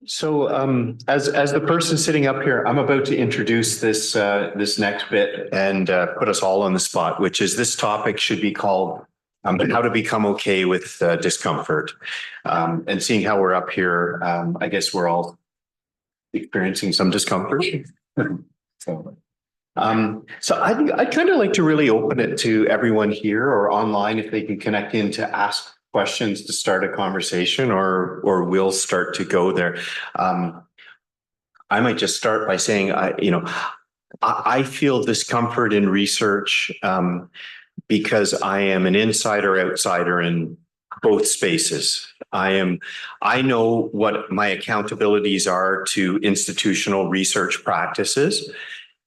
So as the person sitting up here, I'm about to introduce this next bit and put us all on the spot, which is this topic should be called how to become okay with discomfort. And seeing how we're up here, I guess we're all experiencing some discomfort. So, I'd kind of like to really open it to everyone here or online if they can connect in to ask questions to start a conversation, or we'll start to go there. I might just start by saying, I feel discomfort in research because I am an insider outsider in both spaces. I know what my accountabilities are to institutional research practices.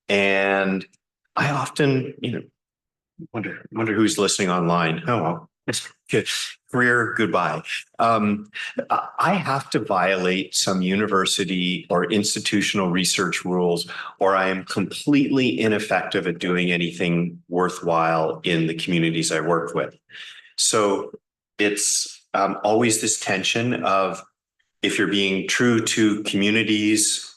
And I often, wonder who's listening online. Oh, well. Good. Career goodbye. I have to violate some university or institutional research rules, or I am completely ineffective at doing anything worthwhile in the communities I work with. So it's always this tension of if you're being true to communities,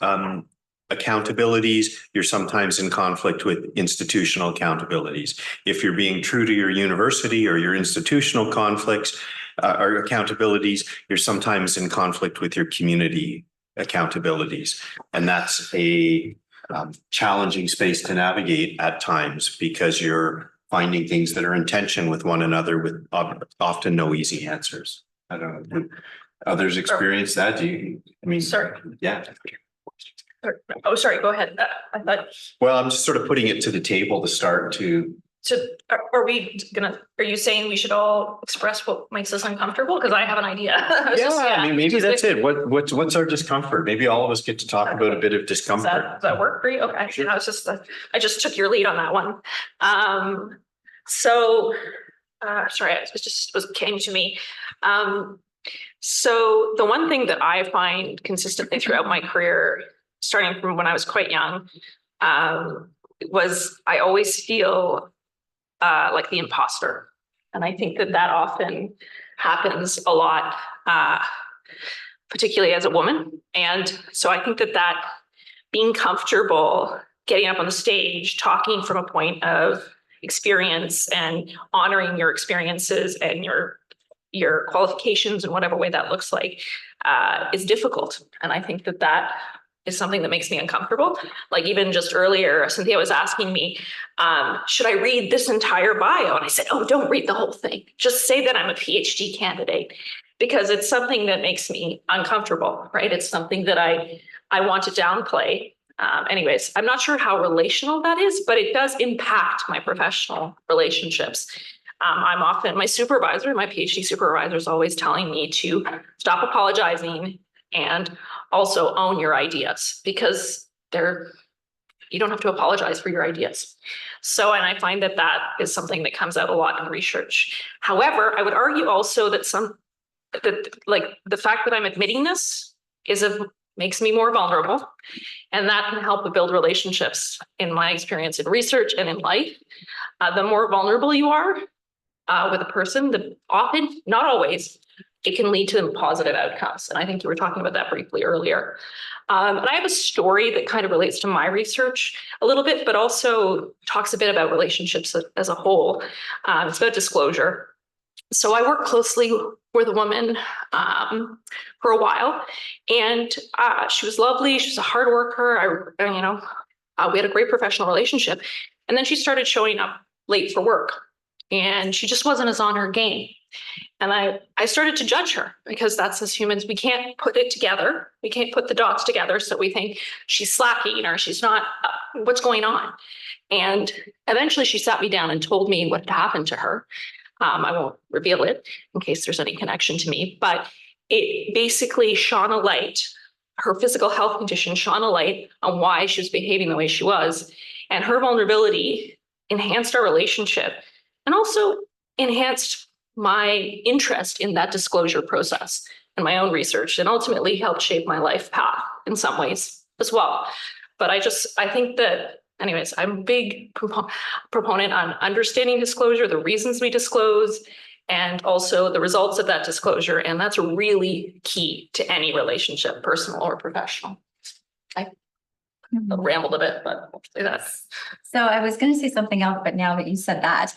accountabilities, you're sometimes in conflict with institutional accountabilities. If you're being true to your university or your institutional conflicts or accountabilities, you're sometimes in conflict with your community accountabilities. And that's a challenging space to navigate at times because you're finding things that are in tension with one another with often no easy answers. I don't know. Others experience that? Sorry. Yeah. Oh, sorry, go ahead. I thought. Well, I'm just sort of putting it to the table to start to. So are you saying we should all express what makes us uncomfortable? Because I have an idea. I mean, maybe that's it. What's our discomfort? Maybe all of us get to talk about a bit of discomfort. Does that work for you? Okay. Sure. I just took your lead on that one. Sorry, it just came to me. So the one thing that I find consistently throughout my career, starting from when I was quite young, was I always feel like the imposter. And I think that often happens a lot, particularly as a woman. And so I think that being comfortable getting up on the stage, talking from a point of experience and honoring your experiences and your qualifications in whatever way that looks like is difficult. And I think that is something that makes me uncomfortable. Like even just earlier, Cynthia was asking me, should I read this entire bio? And I said, oh, don't read the whole thing. Just say that I'm a PhD candidate, because it's something that makes me uncomfortable, right? It's something that I want to downplay. Anyways, I'm not sure how relational that is, but it does impact my professional relationships. My supervisor, my PhD supervisor, is always telling me to stop apologizing and also own your ideas, because you don't have to apologize for your ideas. So, and I find that is something that comes out a lot in research. However, I would argue also that the fact that I'm admitting this makes me more vulnerable, and that can help build relationships in my experience in research and in life. The more vulnerable you are with a person, often, not always, it can lead to positive outcomes. And I think you were talking about that briefly earlier. And I have a story that kind of relates to my research a little bit, but also talks a bit about relationships as a whole. It's about disclosure. So I worked closely with a woman for a while, and she was lovely. She was a hard worker. We had a great professional relationship. And then she started showing up late for work, and she just wasn't as on her game. And I started to judge her, because that's, as humans, we can't put it together. We can't put the dots together. So we think she's slacking or she's not, what's going on? And eventually she sat me down and told me what had happened to her. I won't reveal it in case there's any connection to me, but it basically shone a light. Her physical health condition shone a light on why she was behaving the way she was. And her vulnerability enhanced our relationship and also enhanced my interest in that disclosure process and my own research, and ultimately helped shape my life path in some ways as well. But I think that, anyways, I'm a big proponent on understanding disclosure, the reasons we disclose, and also the results of that disclosure. And that's really key to any relationship, personal or professional. I rambled a bit, but hopefully that's. So I was going to say something else, but now that you said that,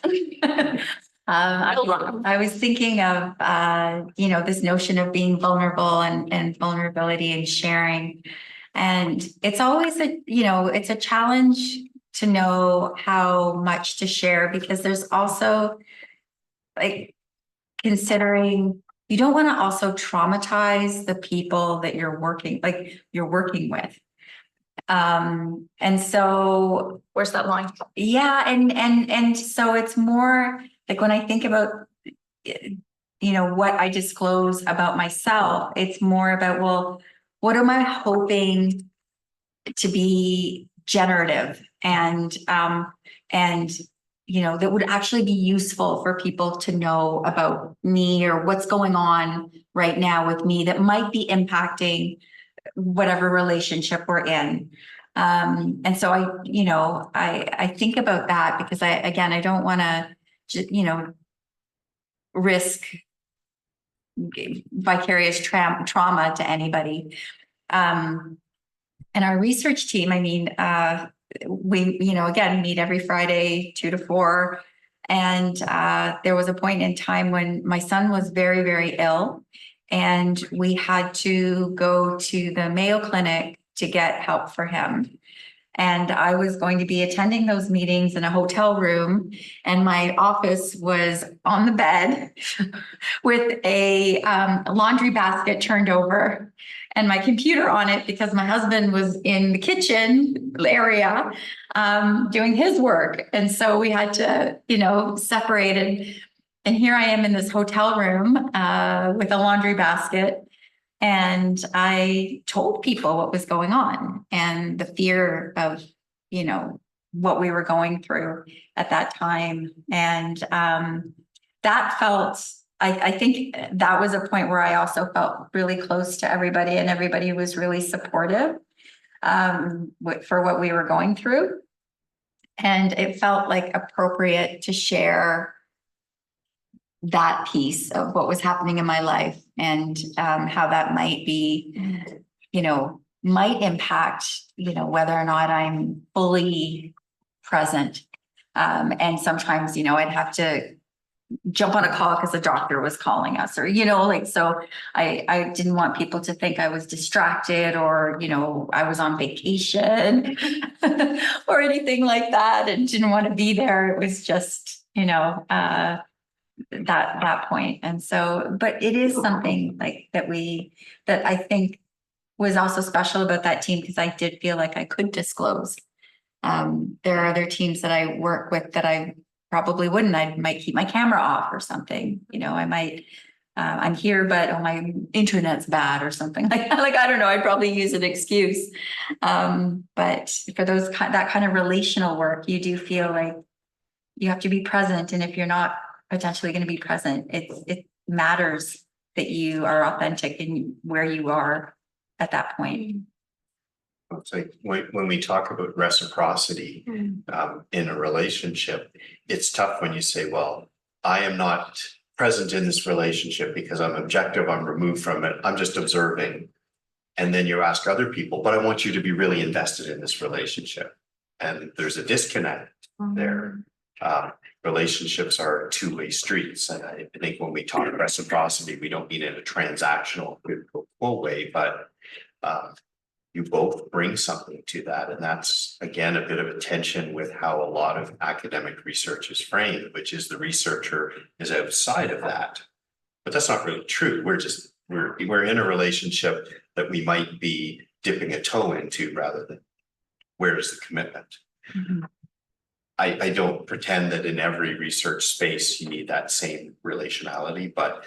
I was thinking of, this notion of being vulnerable and vulnerability and sharing. And it's always it's a challenge to know how much to share, because there's also like considering you don't want to also traumatize the people that you're working with. And so Where's that line? yeah, and so it's more like when I think about what I disclose about myself, it's more about, well, what am I hoping to be generative and that would actually be useful for people to know about me, or what's going on right now with me that might be impacting whatever relationship we're in. And so I think about that, because I don't want to, risk vicarious trauma to anybody. And our research team, we, again, meet every Friday, 2 to 4. And there was a point in time when my son was very, very ill, and we had to go to the Mayo Clinic to get help for him. And I was going to be attending those meetings in a hotel room, and my office was on the bed with a laundry basket turned over and my computer on it, because my husband was in the kitchen area doing his work. And so we had to, separate it. And here I am in this hotel room with a laundry basket. And I told people what was going on and the fear of, what we were going through at that time. And that felt, I think that was a point where I also felt really close to everybody, and everybody was really supportive for what we were going through. And it felt like appropriate to share that piece of what was happening in my life, and how that might be, might impact, whether or not I'm fully present. And sometimes, I'd have to jump on a call because the doctor was calling us, or, so I didn't want people to think I was distracted, or, I was on vacation or anything like that, and didn't want to be there. It was just, that point. And so, but it is something like that I think was also special about that team, because I did feel like I could disclose. There are other teams that I work with that I probably wouldn't. I might keep my camera off or something, I might, I'm here, but my internet's bad or something like that. Like, I don't know, I'd probably use an excuse. But for that kind of relational work, you do feel like you have to be present. And if you're not potentially going to be present, it matters that you are authentic in where you are at that point. It's like when we talk about reciprocity in a relationship, it's tough when you say, well, I am not present in this relationship because I'm objective, I'm removed from it, I'm just observing. And then you ask other people, but I want you to be really invested in this relationship. And there's a disconnect there. Relationships are two-way streets. And I think when we talk reciprocity, we don't mean in a transactional way, but you both bring something to that. And that's, again, a bit of a tension with how a lot of academic research is framed, which is the researcher is outside of that. But that's not really true. We're in a relationship that we might be dipping a toe into, rather than where's the commitment. Mm-hmm. I don't pretend that in every research space you need that same relationality, but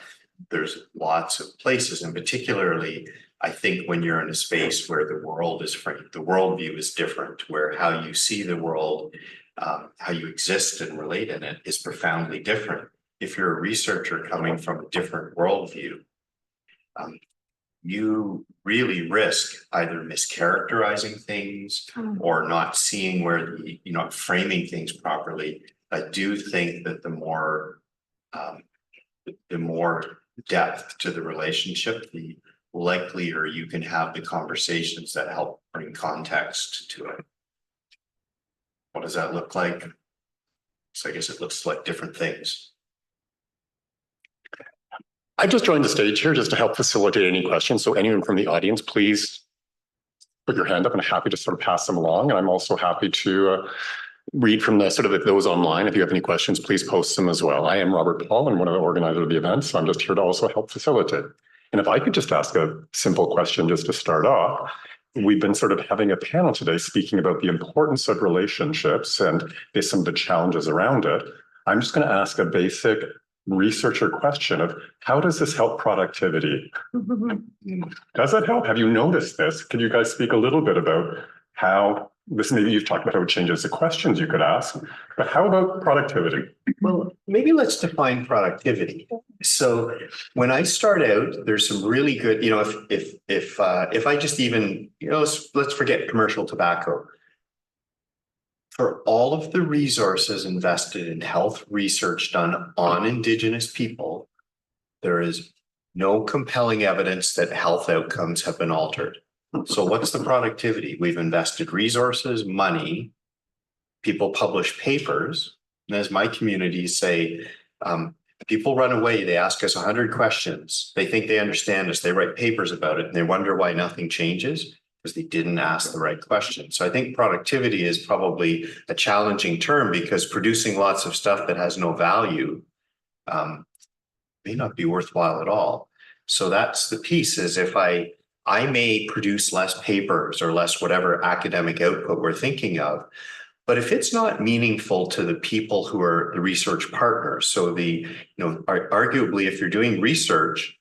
there's lots of places, and particularly I think when you're in a space where the world is framed, the worldview is different, where how you see the world, how you exist and relate in it is profoundly different. If you're a researcher coming from a different worldview, you really risk either mischaracterizing things or not seeing where you're not framing things properly. I do think that the more the more depth to the relationship, the likelier you can have the conversations that help bring context to it. What does that look like? So I guess it looks like different things. I just joined the stage here just to help facilitate any questions. So anyone from the audience, please put your hand up, and I'm happy to sort of pass them along. And I'm also happy to read from the sort of those online. If you have any questions, please post them as well. I am Robert Paul and one of the organizers of the event, so I'm just here to also help facilitate. And if I could just ask a simple question just to start off. We've been sort of having a panel today speaking about the importance of relationships and some of the challenges around it. I'm just going to ask a basic researcher question of how does this help productivity? Does it help? Have you noticed this? Can you guys speak a little bit about how this, maybe you've talked about how it changes the questions you could ask, but how about productivity? Well, maybe let's define productivity. So when I start out, there's some really good, if I just even, let's forget commercial tobacco. For all of the resources invested in health research done on Indigenous people, there is no compelling evidence that health outcomes have been altered. So what's the productivity? We've invested resources, money, people publish papers. And as my communities say, people run away. They ask us 100 questions. They think they understand us. They write papers about it and they wonder why nothing changes because they didn't ask the right question. So I think productivity is probably a challenging term because producing lots of stuff that has no value may not be worthwhile at all. So that's the piece is if I may produce less papers or less whatever academic output we're thinking of, but if it's not meaningful to the people who are the research partners, so arguably, if you're doing research,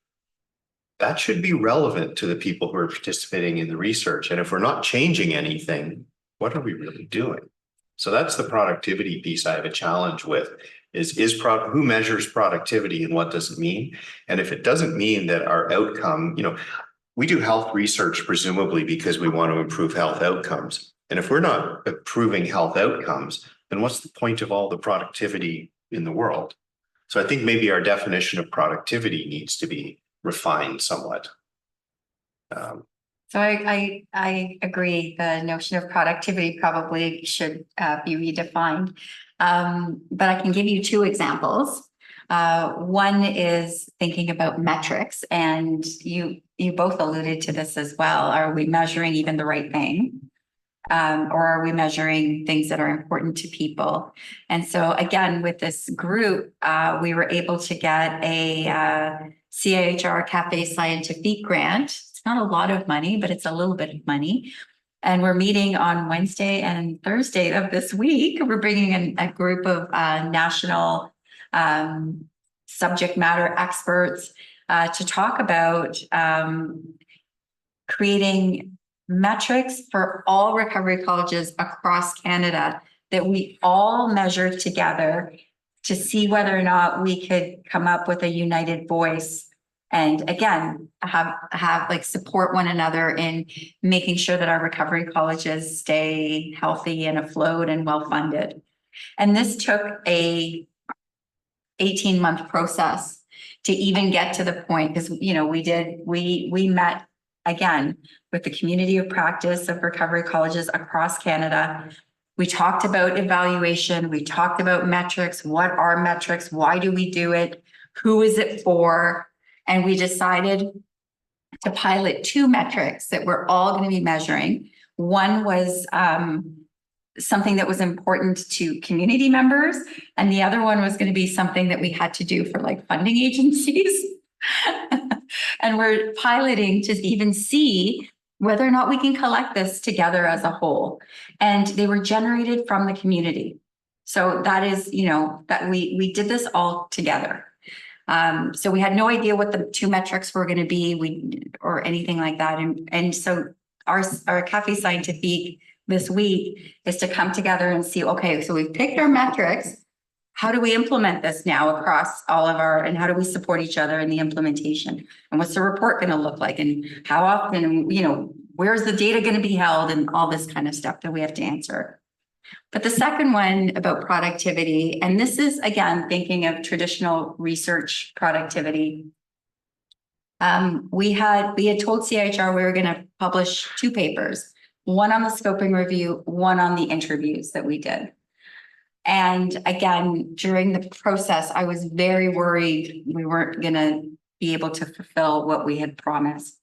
that should be relevant to the people who are participating in the research. And if we're not changing anything, what are we really doing? So that's the productivity piece I have a challenge with is who measures productivity and what does it mean? And if it doesn't mean that our outcome, we do health research presumably because we want to improve health outcomes. And if we're not improving health outcomes, then what's the point of all the productivity in the world? So I think maybe our definition of productivity needs to be refined somewhat. So I agree. The notion of productivity probably should be redefined. But I can give you two examples. One is thinking about metrics, and you both alluded to this as well. Are we measuring even the right thing? Or are we measuring things that are important to people? And so again, with this group, we were able to get a CIHR Cafe Scientifique grant. It's not a lot of money, but it's a little bit of money. And we're meeting on Wednesday and Thursday of this week. We're bringing in a group of national subject matter experts to talk about creating metrics for all recovery colleges across Canada that we all measure together to see whether or not we could come up with a united voice and again have support one another in making sure that our recovery colleges stay healthy and afloat and well funded. And this took a 18-month process to even get to the point because we met again with the community of practice of recovery colleges across Canada. We talked about evaluation, we talked about metrics, what are metrics, why do we do it, who is it for, and we decided to pilot two metrics that we're all going to be measuring. One was something that was important to community members, and the other one was going to be something that we had to do for funding agencies. And we're piloting to even see whether or not we can collect this together as a whole. And they were generated from the community. So that is, that we did this all together. So we had no idea what the two metrics were going to be or anything like that. And so our Cafe Scientifique this week is to come together and see, okay, so we've picked our metrics. How do we implement this now across all of and how do we support each other in the implementation? And what's the report going to look like? And how often, where's the data going to be held and all this kind of stuff that we have to answer. But the second one about productivity, and this is again, thinking of traditional research productivity. We had told CIHR we were going to publish 2 papers, one on the scoping review, one on the interviews that we did. And again, during the process, I was very worried we weren't going to be able to fulfill what we had promised.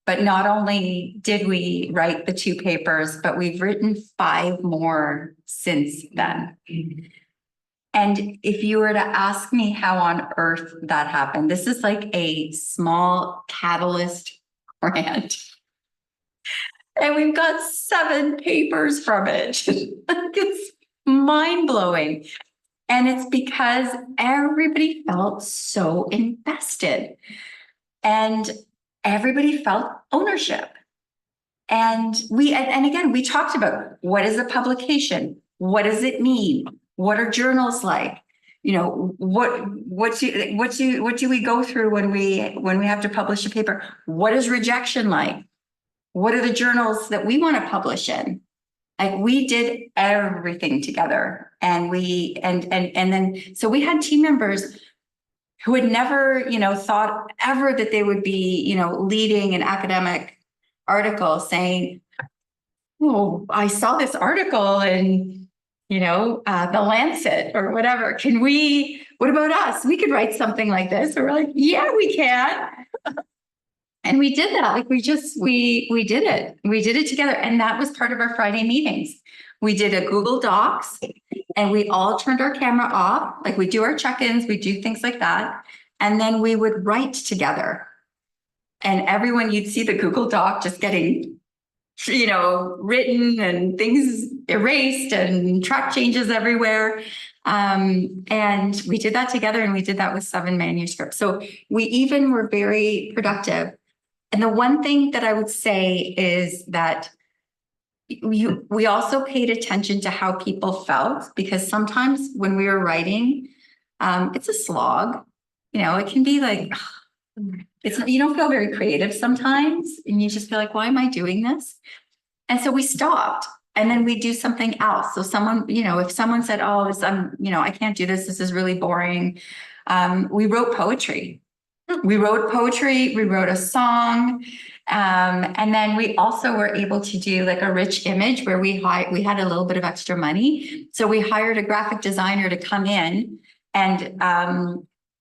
But not only did we write the 2 papers, but we've written 5 more since then. And if you were to ask me how on earth that happened, this is like a small catalyst grant. And we've got 7 papers from it. It's mind-blowing. And it's because everybody felt so invested. And everybody felt ownership. And again, we talked about what is a publication? What does it mean? What are journals like? You know, what do we go through when we have to publish a paper? What is rejection like? What are the journals that we want to publish in? Like, we did everything together, and then so we had team members who had never, thought ever that they would be, leading an academic article saying, "Oh, I saw this article and." The Lancet or whatever. What about us? We could write something like this. And we're like, yeah, we can. And we did that. Like, we did it. We did it together. And that was part of our Friday meetings. We did a Google Docs and we all turned our camera off. Like, we do our check-ins, we do things like that. And then we would write together. And everyone, you'd see the Google Doc just getting written and things erased and track changes everywhere. And we did that together, and we did that with 7 manuscripts. So we even were very productive. And the one thing that I would say is that we also paid attention to how people felt, because sometimes when we were writing, it's a slog. It can be like, you don't feel very creative sometimes, and you just feel like, why am I doing this? And so we stopped, and then we do something else. So someone, if someone said, oh, I can't do this. This is really boring. We wrote poetry. We wrote a song. And then we also were able to do like a rich image where we had a little bit of extra money. So we hired a graphic designer to come in and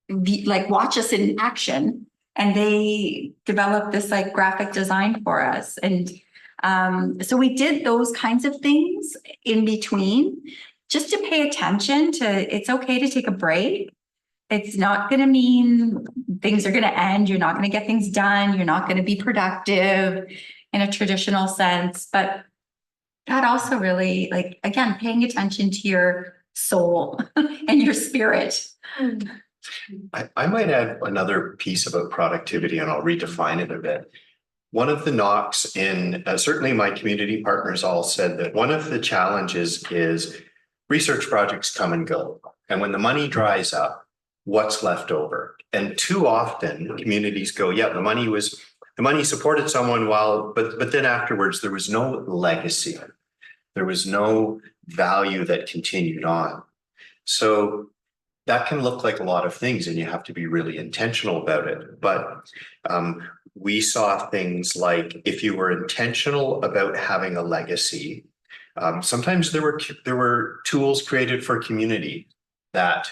watch us in action. And they developed this like graphic design for us. And so we did those kinds of things in between, just to pay attention to, it's okay to take a break. It's not going to mean things are going to end. You're not going to get things done. You're not going to be productive in a traditional sense. But that also really, like, again, paying attention to your soul and your spirit. I might add another piece about productivity, and I'll redefine it a bit. One of the knocks in, certainly my community partners all said that one of the challenges is research projects come and go. And when the money dries up, what's left over? And too often communities go, yeah, the money supported someone but then afterwards there was no legacy. There was no value that continued on. So that can look like a lot of things, and you have to be really intentional about it. But we saw things like, if you were intentional about having a legacy, sometimes there were tools created for community that,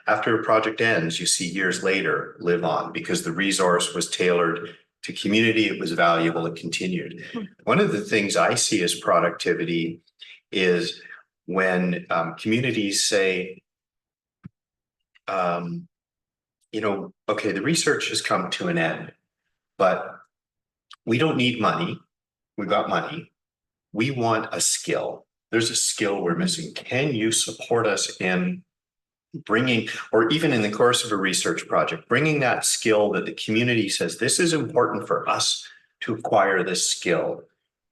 after a project ends, you see years later live on because the resource was tailored to community. It was valuable. It continued. One of the things I see as productivity is when communities say, okay, the research has come to an end, but we don't need money. We got money. We want a skill. There's a skill we're missing. Can you support us in bringing, or even in the course of a research project, bringing that skill that the community says, this is important for us to acquire this skill,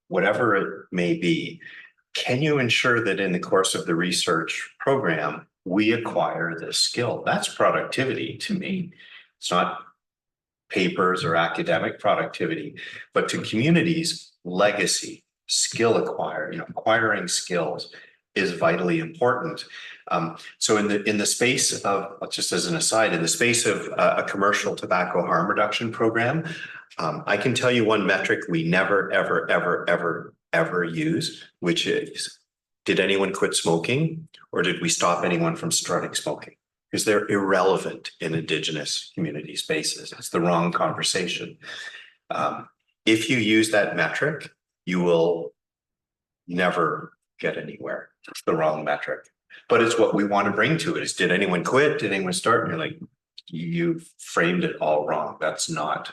whatever it may be. Can you ensure that in the course of the research program, we acquire this skill? That's productivity to me. It's not papers or academic productivity, but to communities, legacy, skill acquiring skills. is vitally important. So in the space of, just as an aside, in the space of a commercial tobacco harm reduction program, I can tell you one metric we never, ever use, which is, did anyone quit smoking, or did we stop anyone from starting smoking? Because they're irrelevant in Indigenous community spaces. It's the wrong conversation. If you use that metric, you will never get anywhere. It's the wrong metric. But it's what we want to bring to it is, did anyone quit? Did anyone start? And you're like, you framed it all wrong. That's not.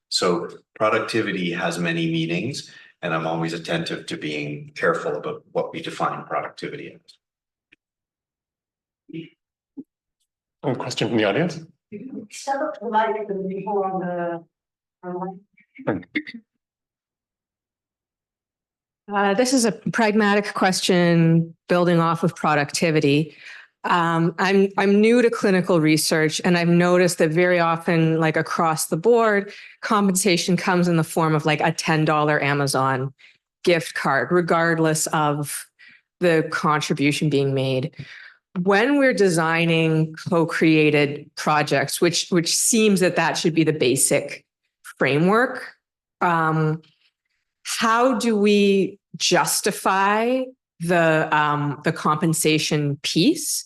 So productivity has many meanings, and I'm always attentive to being careful about what we define productivity as. A question from the audience? Set up the light for the people on the online. This is a pragmatic question building off of productivity. I'm new to clinical research, and I've noticed that very often, like across the board, compensation comes in the form of like a $10 Amazon gift card, regardless of the contribution being made. When we're designing co-created projects, which seems that should be the basic framework, how do we justify the compensation piece,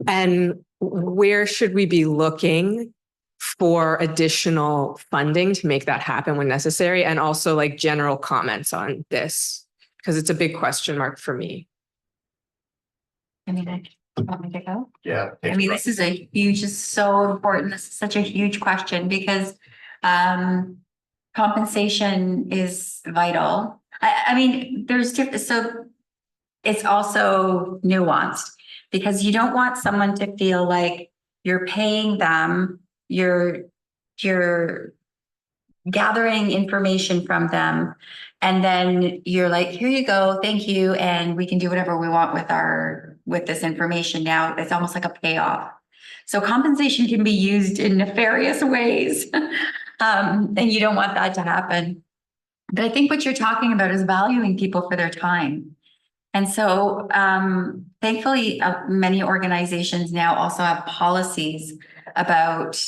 and where should we be looking for additional funding to make that happen when necessary? And also like general comments on this, because it's a big question mark for me. I mean, you want me to go? Yeah. I mean, this is a huge, is so important. This is such a huge question because compensation is vital. I mean, there's different, so it's also nuanced because you don't want someone to feel like you're paying them, you're gathering information from them, and then you're like, here you go, thank you, and we can do whatever we want with this information now. It's almost like a payoff. So compensation can be used in nefarious ways. And you don't want that to happen. But I think what you're talking about is valuing people for their time. And so thankfully, many organizations now also have policies about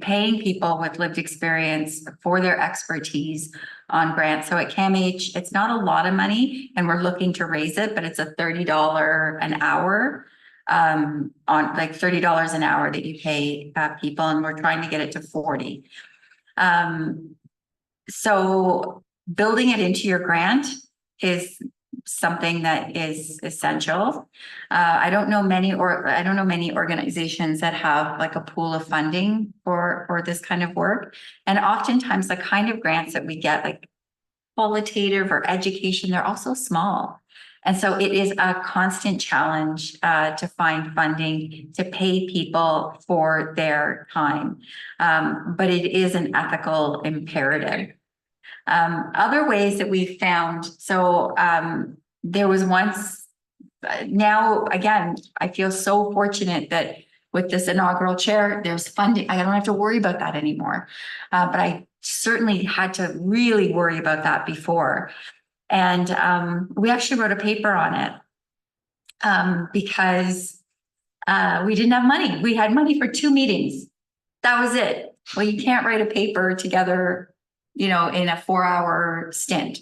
paying people with lived experience for their expertise on grants. So at CAMH, it's not a lot of money, and we're looking to raise it, but it's a $30 an hour, on like $30 an hour that you pay people, and we're trying to get it to 40. So building it into your grant is something that is essential. I don't know many organizations that have like a pool of funding for this kind of work. And oftentimes the kind of grants that we get, like qualitative or education, they're also small. And so it is a constant challenge to find funding to pay people for their time. But it is an ethical imperative. Other ways that we've found, so there was once, now again, I feel so fortunate that with this inaugural chair, there's funding. I don't have to worry about that anymore. But I certainly had to really worry about that before. And we actually wrote a paper on it because we didn't have money. We had money for 2 meetings. That was it. Well, you can't write a paper together, in a 4-hour stint.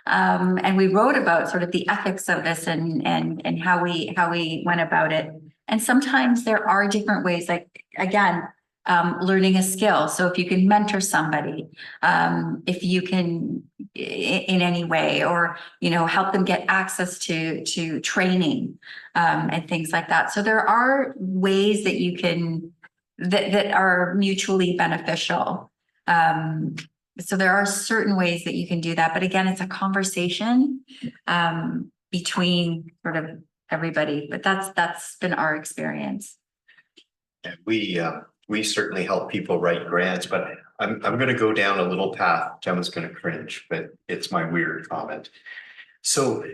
And we wrote about sort of the ethics of this and how we went about it. And sometimes there are different ways, like, again, learning a skill. So if you can mentor somebody, if you can in any way, or, help them get access to training and things like that. So there are ways that you can, that are mutually beneficial. So there are certain ways that you can do that. But again, it's a conversation between sort of everybody, but that's been our experience. And we certainly help people write grants, but I'm going to go down a little path. Gemma's going to cringe, but it's my weird comment. So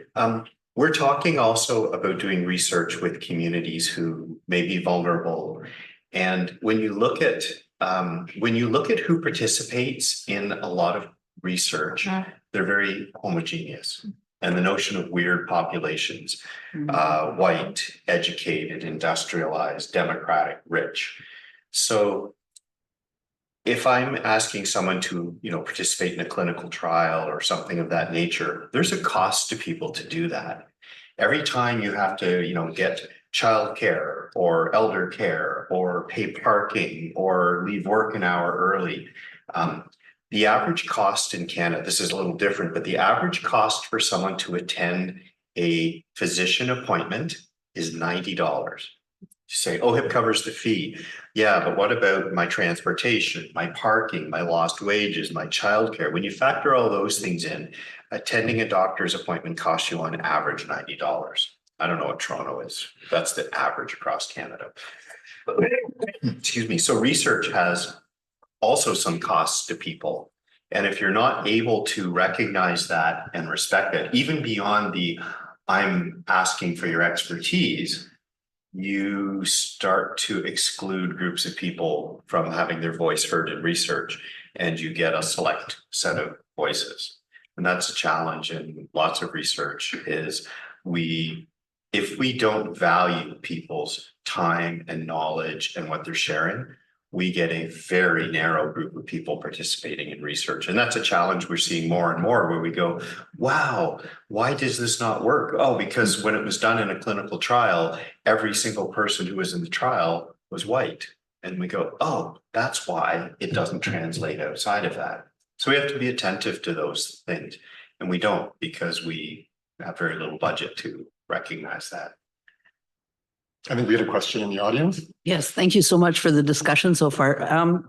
we're talking also about doing research with communities who may be vulnerable. And when you look at who participates in a lot of research, they're very homogeneous. and the notion of weird populations, white, educated, industrialized, democratic, rich. So if I'm asking someone to, participate in a clinical trial or something of that nature, there's a cost to people to do that. Every time you have to, get childcare or elder care or pay parking or leave work an hour early. The average cost in Canada, this is a little different, but the average cost for someone to attend a physician appointment is $90. You say, oh, HIP covers the fee. Yeah, but what about my transportation, my parking, my lost wages, my childcare? When you factor all those things in, attending a doctor's appointment costs you on average $90. I don't know what Toronto is. That's the average across Canada. Excuse me. So research has also some costs to people. And if you're not able to recognize that and respect it, even beyond the I'm asking for your expertise, you start to exclude groups of people from having their voice heard in research, and you get a select set of voices. And that's a challenge in lots of research is if we don't value people's time and knowledge and what they're sharing, we get a very narrow group of people participating in research. And that's a challenge we're seeing more and more where we go, wow, why does this not work? Oh, because when it was done in a clinical trial, every single person who was in the trial was white. And we go, oh, that's why it doesn't translate outside of that. So we have to be attentive to those things. And we don't because we have very little budget to recognize that. I think we had a question in the audience. Yes, thank you so much for the discussion so far.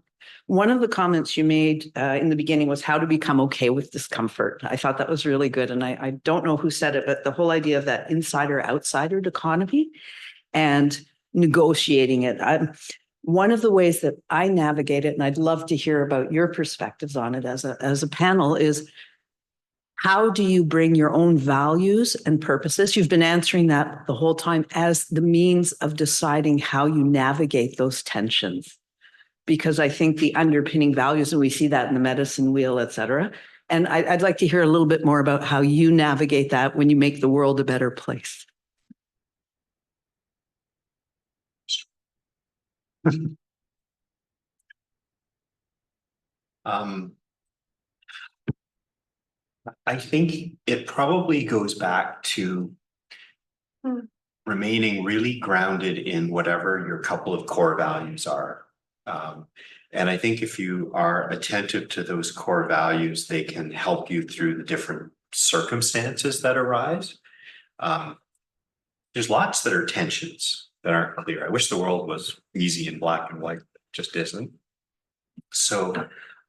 One of the comments you made in the beginning was how to become okay with discomfort. I thought that was really good. And I don't know who said it, but the whole idea of that insider-outsider dichotomy and negotiating it. One of the ways that I navigate it, and I'd love to hear about your perspectives on it as a panel, is how do you bring your own values and purposes? You've been answering that the whole time as the means of deciding how you navigate those tensions. Because I think the underpinning values, and we see that in the medicine wheel, et cetera. And I'd like to hear a little bit more about how you navigate that when you make the world a better place. I think it probably goes back to remaining really grounded in whatever your couple of core values are. And I think if you are attentive to those core values, they can help you through the different circumstances that arise. There's lots that are tensions that aren't clear. I wish the world was easy and black and white, it just isn't. So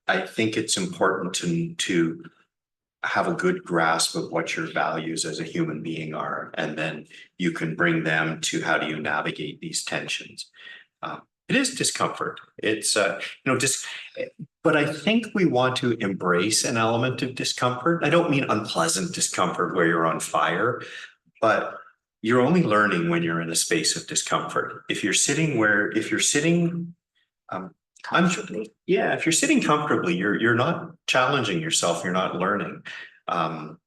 I think it's important to have a good grasp of what your values as a human being are, and then you can bring them to how do you navigate these tensions. It is discomfort. It's but I think we want to embrace an element of discomfort. I don't mean unpleasant discomfort where you're on fire, but you're only learning when you're in a space of discomfort. If you're sitting comfortably. If you're sitting comfortably, you're not challenging yourself, you're not learning. I'm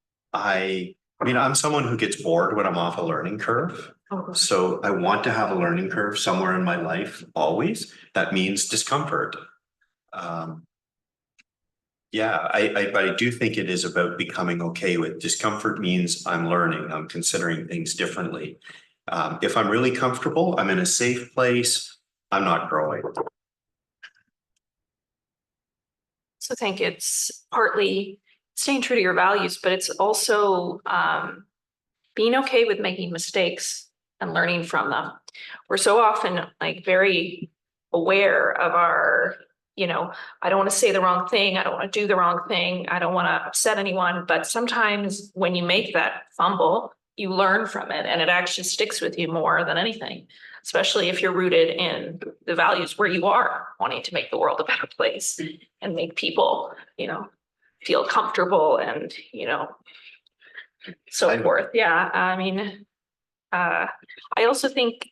someone who gets bored when I'm off a learning curve. So I want to have a learning curve somewhere in my life always. That means discomfort. But I do think it is about becoming okay with discomfort. Means I'm learning, I'm considering things differently. If I'm really comfortable, I'm in a safe place, I'm not growing. So I think it's partly staying true to your values, but it's also being okay with making mistakes and learning from them. We're so often very aware of our, I don't want to say the wrong thing. I don't want to do the wrong thing. I don't want to upset anyone. But sometimes when you make that fumble, you learn from it and it actually sticks with you more than anything, especially if you're rooted in the values where you are wanting to make the world a better place and make people, feel comfortable and, so forth. Yeah. I mean, I also think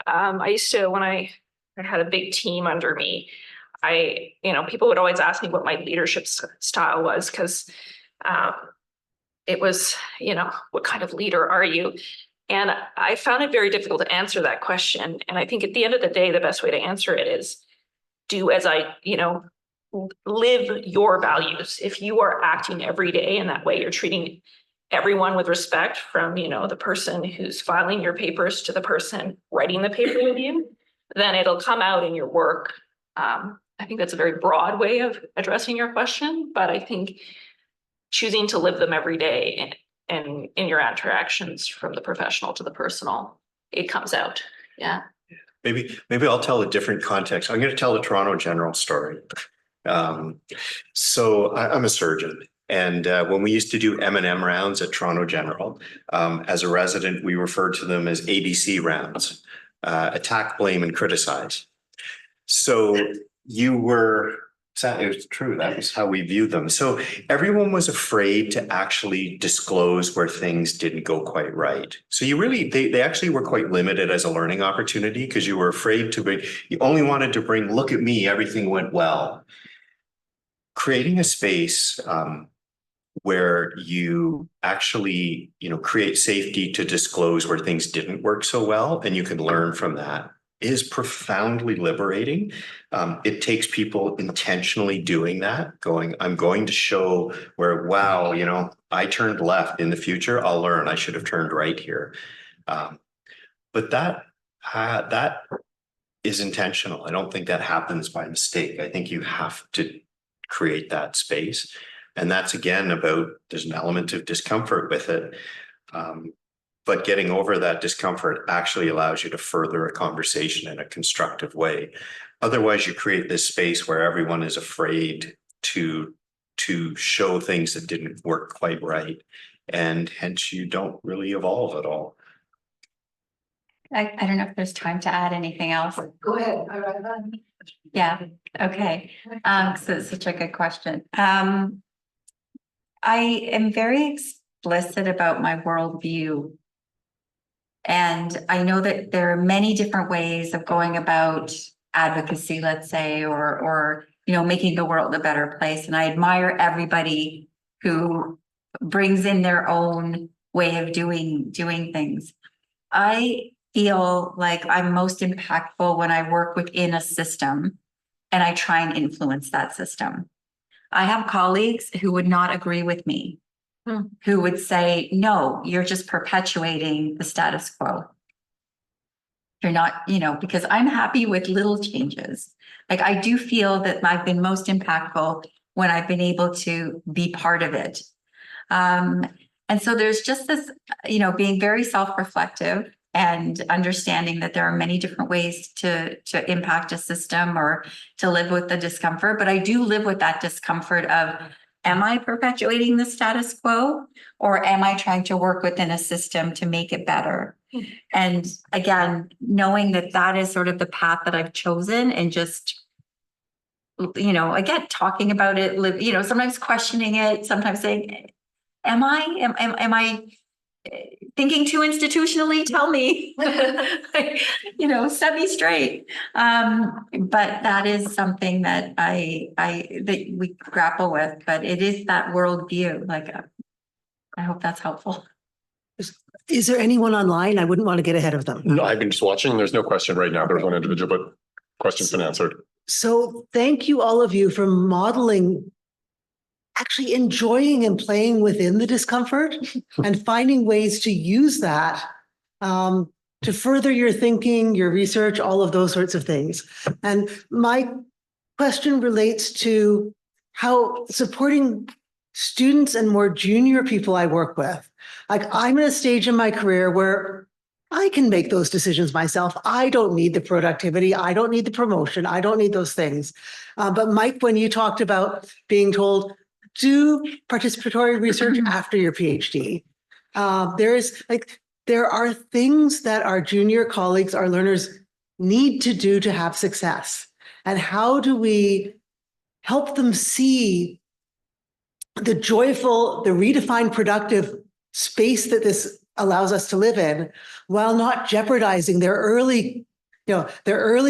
I used to, when I had a big team under me, people would always ask me what my leadership style was because it was, what kind of leader are you? And I found it very difficult to answer that question. And I think at the end of the day, the best way to answer it is do as live your values. If you are acting every day in that way, you're treating everyone with respect, from, the person who's filing your papers to the person writing the paper with you, then it'll come out in your work. I think that's a very broad way of addressing your question, but I think choosing to live them every day and in your interactions from the professional to the personal, it comes out. Yeah. Maybe I'll tell a different context. I'm going to tell the Toronto General story. So I'm a surgeon, and when we used to do M&M rounds at Toronto General, as a resident, we referred to them as ABC rounds, attack, blame, and criticize. So it was true. That was how we viewed them. So everyone was afraid to actually disclose where things didn't go quite right. So they actually were quite limited as a learning opportunity, because you were afraid you only wanted to bring, look at me, everything went well. Creating a space where you actually, create safety to disclose where things didn't work so well, and you can learn from that, is profoundly liberating. It takes people intentionally doing that, going, I'm going to show where, wow, I turned left. In the future, I'll learn I should have turned right here. But that is intentional. I don't think that happens by mistake. I think you have to create that space. And that's, again, there's an element of discomfort with it. But getting over that discomfort actually allows you to further a conversation in a constructive way. Otherwise, you create this space where everyone is afraid to show things that didn't work quite right. And hence you don't really evolve at all. I don't know if there's time to add anything else. Go ahead. Yeah, okay. So it's such a good question. I am very explicit about my worldview. And I know that there are many different ways of going about advocacy, let's say, or making the world a better place. And I admire everybody who brings in their own way of doing things. I feel like I'm most impactful when I work within a system and I try and influence that system. I have colleagues who would not agree with me, who would say, no, you're just perpetuating the status quo. You're not, because I'm happy with little changes. Like, I do feel that I've been most impactful when I've been able to be part of it. And so there's just this, being very self-reflective and understanding that there are many different ways to impact a system or to live with the discomfort. But I do live with that discomfort of, am I perpetuating the status quo, or am I trying to work within a system to make it better? And again, knowing that is sort of the path that I've chosen, and just, again, talking about it, sometimes questioning it, sometimes saying, am I thinking too institutionally? Tell me, set me straight. But that is something that that we grapple with, but it is that worldview. Like, I hope that's helpful. Is there anyone online? I wouldn't want to get ahead of them. No, I've been just watching. There's no question right now. There's one individual, but question's been answered. So thank you, all of you, for modeling, actually enjoying and playing within the discomfort and finding ways to use that to further your thinking, your research, all of those sorts of things. And my question relates to how supporting students and more junior people I work with. Like, I'm at a stage in my career where I can make those decisions myself. I don't need the productivity. I don't need the promotion. I don't need those things. But Mike, when you talked about being told, do participatory research after your PhD, there are things that our junior colleagues, our learners, need to do to have success. And how do we help them see the joyful, the redefined productive space that this allows us to live in, while not jeopardizing their early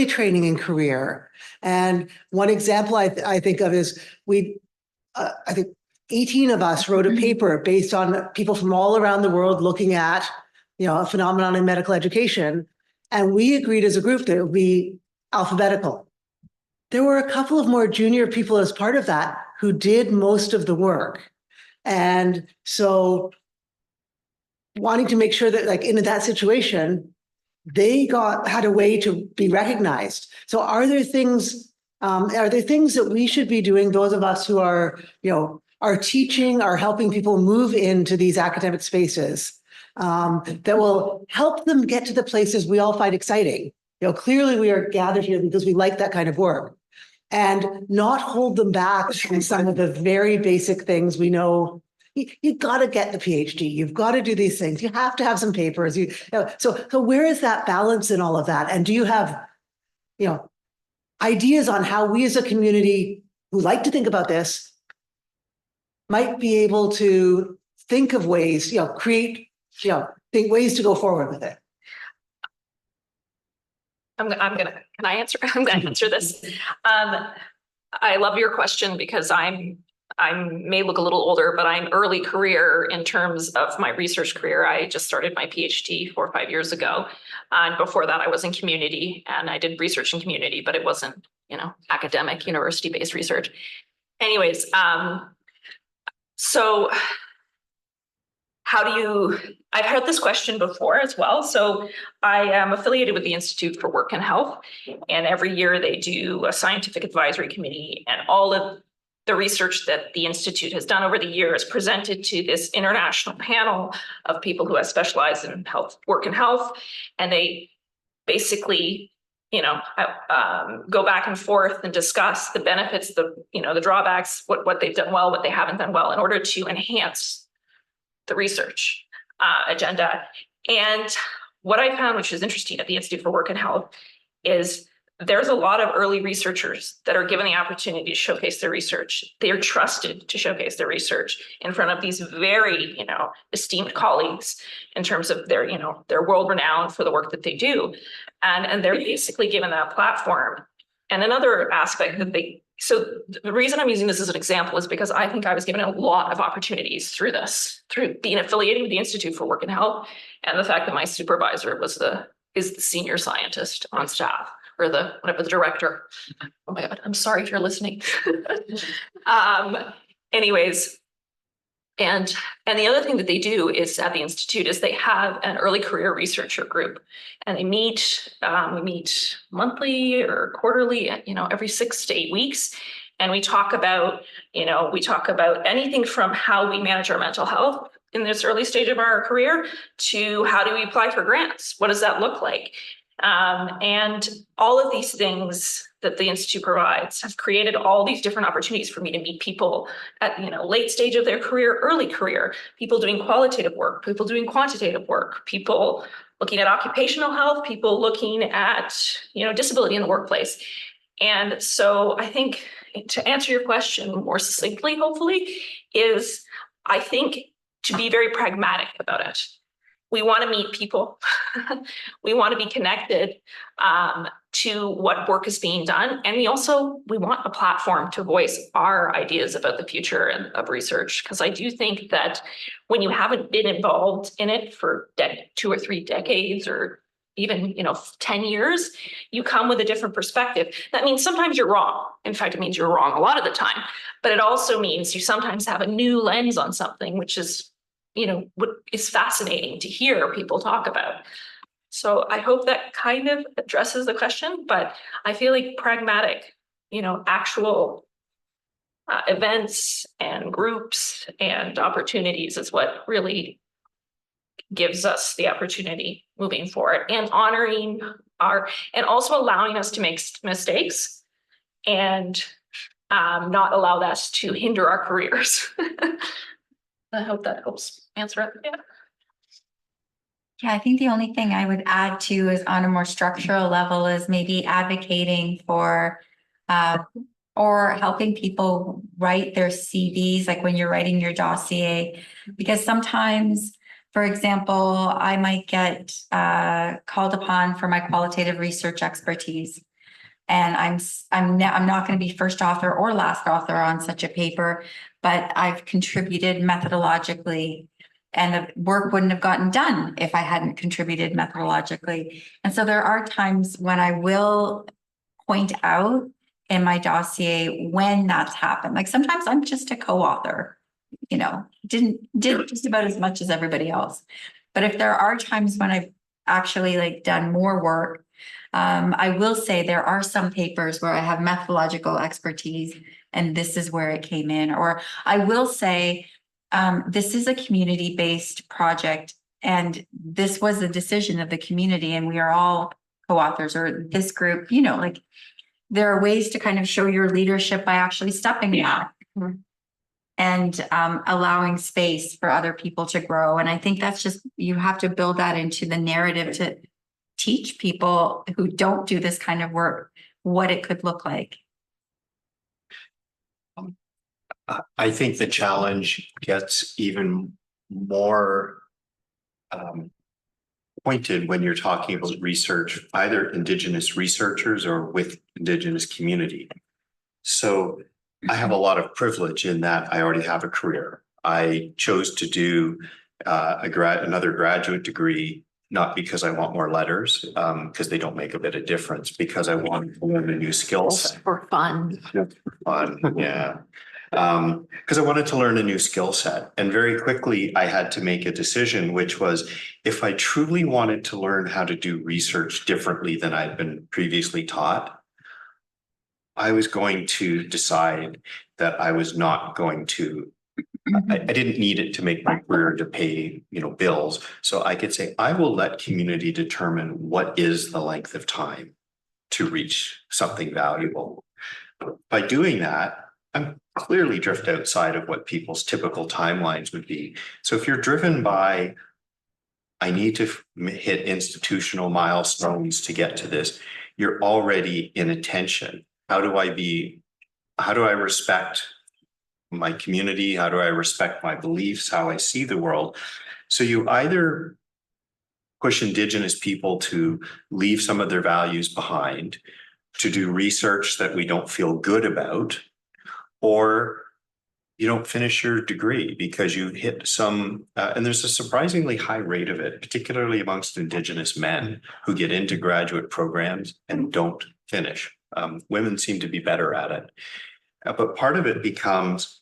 training and career? And one example I think of is I think 18 of us wrote a paper based on people from all around the world looking at, a phenomenon in medical education. And we agreed as a group that it would be alphabetical. There were a couple of more junior people as part of that who did most of the work. And so wanting to make sure that like in that situation, they had a way to be recognized. So are there things that we should be doing, those of us who are teaching, are helping people move into these academic spaces, that will help them get to the places we all find exciting? Clearly we are gathered here because we like that kind of work, and not hold them back from some of the very basic things we know. You got to get the PhD. You've got to do these things. You have to have some papers. So where is that balance in all of that? And do you have, ideas on how we as a community who like to think about this might be able to think of ways, think ways to go forward with it? Can I answer? I'm gonna answer this. I love your question because I may look a little older, but I'm early career in terms of my research career. I just started my PhD 4 or 5 years ago. And before that, I was in community and I did research in community, but it wasn't, academic, university-based research. Anyways, so I've heard this question before as well. So I am affiliated with the Institute for Work and Health, and every year they do a scientific advisory committee, and all of the research that the Institute has done over the years presented to this international panel of people who have specialized in health, work and health. And they basically, go back and forth and discuss the benefits, the drawbacks, what they've done well, what they haven't done well, in order to enhance the research agenda. And what I found, which is interesting at the Institute for Work and Health, is there's a lot of early researchers that are given the opportunity to showcase their research. They are trusted to showcase their research in front of these very, esteemed colleagues in terms of they're world renowned for the work that they do. And they're basically given that platform. And another aspect so the reason I'm using this as an example is because I think I was given a lot of opportunities through being affiliated with the Institute for Work and Health, and the fact that my supervisor is the senior scientist on staff, or the director. Oh my God, I'm sorry if you're listening. Anyways, and the other thing that they do is at the Institute is they have an early career researcher group, and we meet monthly or quarterly, every 6 to 8 weeks. And we talk about anything from how we manage our mental health in this early stage of our career to how do we apply for grants? What does that look like? And all of these things that the Institute provides have created all these different opportunities for me to meet people at late stage of their career, early career, people doing qualitative work, people doing quantitative work, people looking at occupational health, people looking at disability in the workplace. And so I think, to answer your question more succinctly, hopefully, is I think to be very pragmatic about it. We want to meet people. We want to be connected to what work is being done. And we want a platform to voice our ideas about the future of research. Because I do think that when you haven't been involved in it for 2 or 3 decades, or even 10 years, you come with a different perspective. That means sometimes you're wrong. In fact, it means you're wrong a lot of the time. But it also means you sometimes have a new lens on something, which is what is fascinating to hear people talk about. So I hope that kind of addresses the question, but I feel like pragmatic, actual events and groups and opportunities is what really gives us the opportunity moving forward, and honoring and also allowing us to make mistakes and not allow us to hinder our careers. I hope that helps answer it. Yeah. Yeah, I think the only thing I would add to is on a more structural level is maybe advocating for or helping people write their CVs, like when you're writing your dossier, because sometimes, for example, I might get called upon for my qualitative research expertise. And I'm not going to be first author or last author on such a paper, but I've contributed methodologically. And the work wouldn't have gotten done if I hadn't contributed methodologically. And so there are times when I will point out in my dossier when that's happened. Like sometimes I'm just a co-author, did just about as much as everybody else. But if there are times when I've actually like done more work, I will say there are some papers where I have methodological expertise and this is where it came in. Or I will say, this is a community-based project and this was a decision of the community and we are all co-authors or this group, like there are ways to kind of show your leadership by actually stepping back and allowing space for other people to grow. And I think that's just, you have to build that into the narrative to teach people who don't do this kind of work what it could look like. I think the challenge gets even more pointed when you're talking about research, either Indigenous researchers or with Indigenous community. So I have a lot of privilege in that I already have a career. I chose to do another graduate degree, not because I want more letters, because they don't make a bit of difference, because I want to learn a new skill set. For fun. Fun, yeah. Because I wanted to learn a new skill set. And very quickly, I had to make a decision, which was if I truly wanted to learn how to do research differently than I'd been previously taught, I was going to decide that I was not going to, I didn't need it to make my career to pay, bills. So I could say, I will let community determine what is the length of time to reach something valuable. By doing that, I'm clearly drift outside of what people's typical timelines would be. So if you're driven by, I need to hit institutional milestones to get to this, you're already in a tension. How do I respect my community? How do I respect my beliefs, how I see the world? So you either push Indigenous people to leave some of their values behind, to do research that we don't feel good about, or you don't finish your degree because you hit some, and there's a surprisingly high rate of it, particularly amongst Indigenous men who get into graduate programs and don't finish. Women seem to be better at it. But part of it becomes,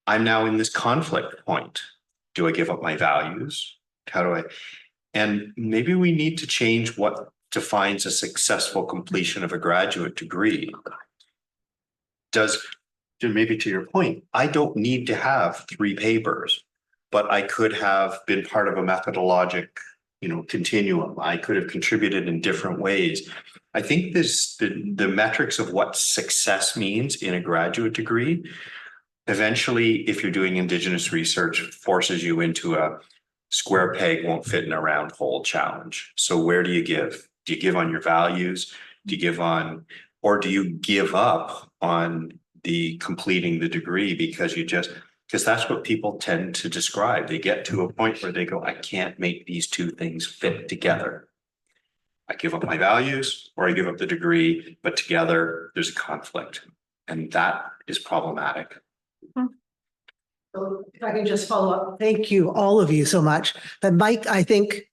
I'm now in this conflict point. Do I give up my values? How do I? And maybe we need to change what defines a successful completion of a graduate degree. Maybe to your point, I don't need to have 3 papers, but I could have been part of a methodologic, continuum. I could have contributed in different ways. I think the metrics of what success means in a graduate degree, eventually, if you're doing Indigenous research, forces you into a square peg won't fit in a round hole challenge. So where do you give? Do you give on your values? Do you give on, or do you give up on the completing the degree because that's what people tend to describe. They get to a point where they go, I can't make these two things fit together. I give up my values or I give up the degree, but together there's a conflict. And that is problematic. So if I can just follow up, thank you, all of you so much. But Mike, I think,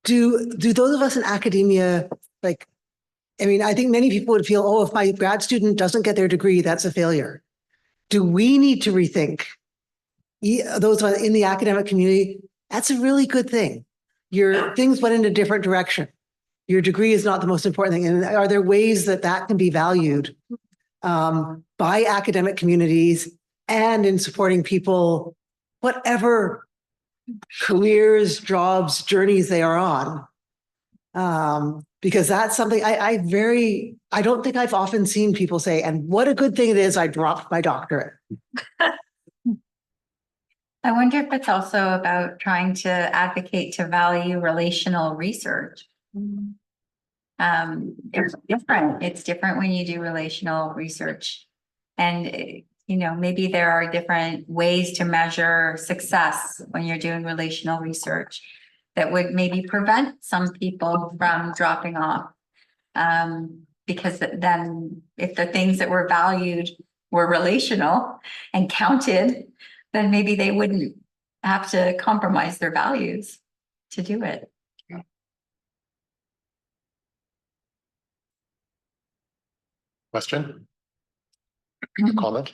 do those of us in academia, I think many people would feel, oh, if my grad student doesn't get their degree, that's a failure. Do we need to rethink those in the academic community? That's a really good thing. Your things went in a different direction. Your degree is not the most important thing. And are there ways that can be valued by academic communities and in supporting people, whatever careers, jobs, journeys they are on? Because that's something I don't think I've often seen people say, and what a good thing it is I dropped my doctorate. I wonder if it's also about trying to advocate to value relational research. It's different. It's different when you do relational research. And, maybe there are different ways to measure success when you're doing relational research that would maybe prevent some people from dropping off. Because then if the things that were valued were relational and counted, then maybe they wouldn't have to compromise their values to do it. Question? Comment?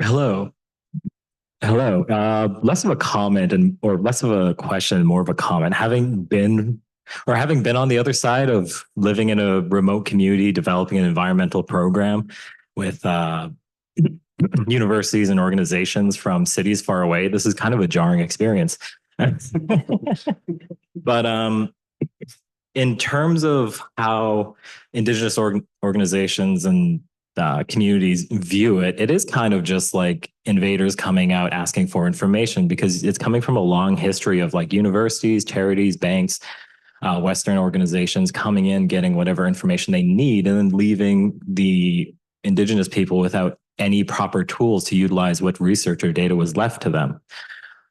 Hello. Hello. Less of a comment or less of a question, more of a comment. Having been on the other side of living in a remote community, developing an environmental program with universities and organizations from cities far away, this is kind of a jarring experience. But in terms of how Indigenous organizations and communities view it, it is kind of just like invaders coming out asking for information, because it's coming from a long history of like universities, charities, banks, Western organizations coming in, getting whatever information they need, and then leaving the Indigenous people without any proper tools to utilize what research or data was left to them.